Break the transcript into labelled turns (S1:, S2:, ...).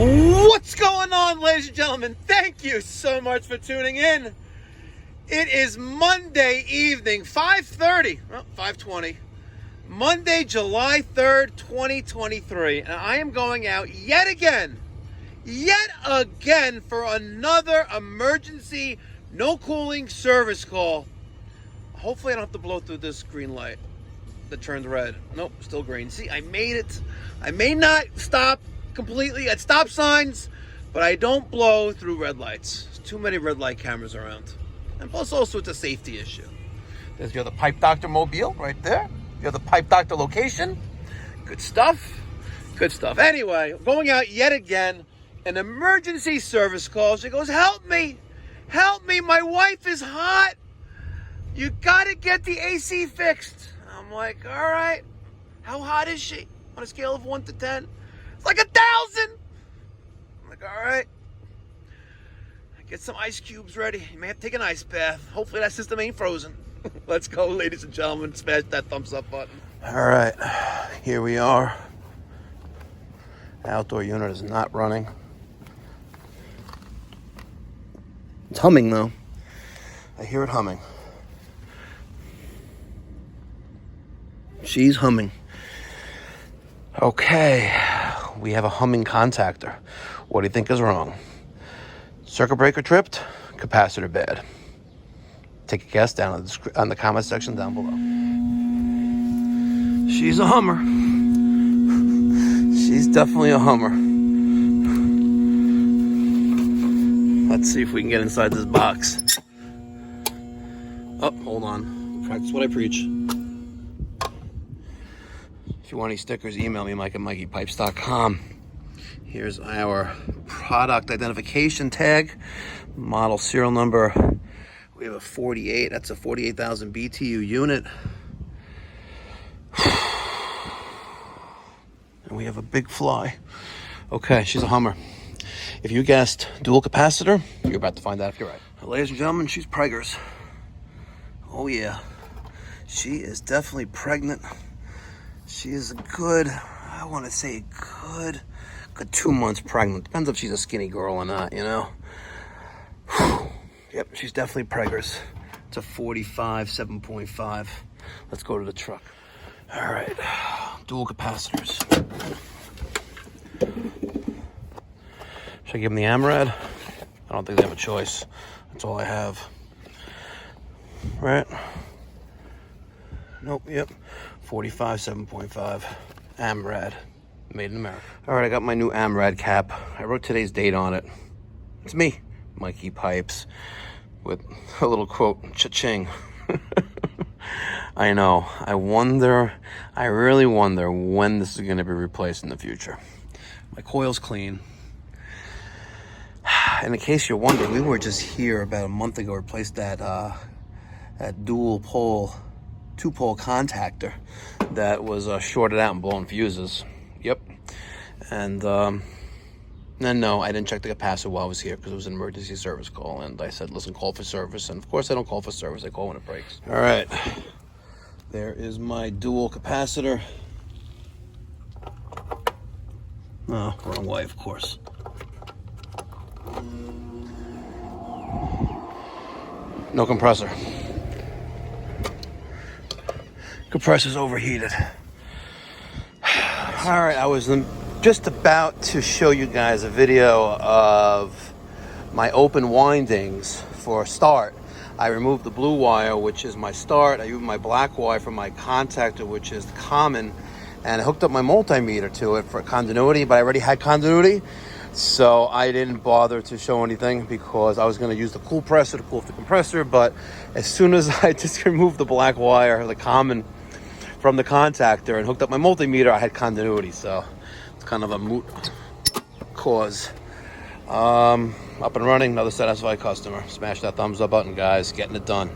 S1: What's going on, ladies and gentlemen? Thank you so much for tuning in. It is Monday evening, 5:30, well, 5:20, Monday, July 3rd, 2023, and I am going out yet again for another emergency no cooling service call. Hopefully I don't have to blow through this green light that turned red. Nope, still green. See, I made it. I may not stop completely at stop signs, but I don't blow through red lights. There's too many red light cameras around. And plus also it's a safety issue. There's your other Pipe Doctor mobile right there. You have the Pipe Doctor location. Good stuff. Good stuff. Anyway, going out yet again, an emergency service call. She goes, help me. Help me. My wife is hot. You gotta get the AC fixed. I'm like, all right. How hot is she? On a scale of 1 to 10? It's like 1,000. I'm like, all right. Get some ice cubes ready. You may have to take an ice bath. Hopefully that system ain't frozen. Let's go, ladies and gentlemen. Smash that thumbs up button. All right, here we are. Outdoor unit is not running. It's humming though. I hear it humming. She's humming. Okay, we have a humming contactor. What do you think is wrong? Circuit breaker tripped, capacitor bad. Take a guess down on the comment section down below. She's a Hummer. She's definitely a Hummer. Let's see if we can get inside this box. Oh, hold on. Practice what I preach. If you want any stickers, email me, Mike at mikeypipes.com. Here's our product identification tag, model serial number. We have a 48, that's a 48,000 BTU unit. And we have a big fly. Okay, she's a Hummer. If you guessed dual capacitor, you're about to find out if you're right. Ladies and gentlemen, she's preggers. Oh yeah, she is definitely pregnant. She is a good, I want to say good 2 months pregnant. Depends if she's a skinny girl or not, you know. Whew. Yep, she's definitely preggers. It's a 45, 7.5. Let's go to the truck. All right, dual capacitors. Should I give them the Amrad? I don't think they have a choice. That's all I have. Right? Nope, yep. 45, 7.5. Amrad. Made in America. All right, I got my new Amrad cap. I wrote today's date on it. It's me, Mikey Pipes, with a little quote, cha-ching. I know. I really wonder when this is going to be replaced in the future. My coil's clean. And in case you're wondering, we were just here about a month ago, replaced that dual pole, 2-pole contactor that was shorted out and blown fuses. Yep. And no, I didn't check the capacitor while I was here because it was an emergency service call. And I said, listen, call for service. And of course I don't call for service. I call when it breaks. All right. There is my dual capacitor. Oh, wrong way, of course. No compressor. Compressor's overheated. All right, I was just about to show you guys a video of my open windings for start. I removed the blue wire, which is my start. I used my black wire for my contactor, which is common, and I hooked up my multimeter to it for continuity, but I already had continuity, so I didn't bother to show anything because I was going to use the cool presser to cool off the compressor. But as soon as I just removed the black wire, the common, from the contactor and hooked up my multimeter, I had continuity, so it's kind of a moot cause. Up and running, another satisfied customer. Smash that thumbs up button, guys. Getting it done.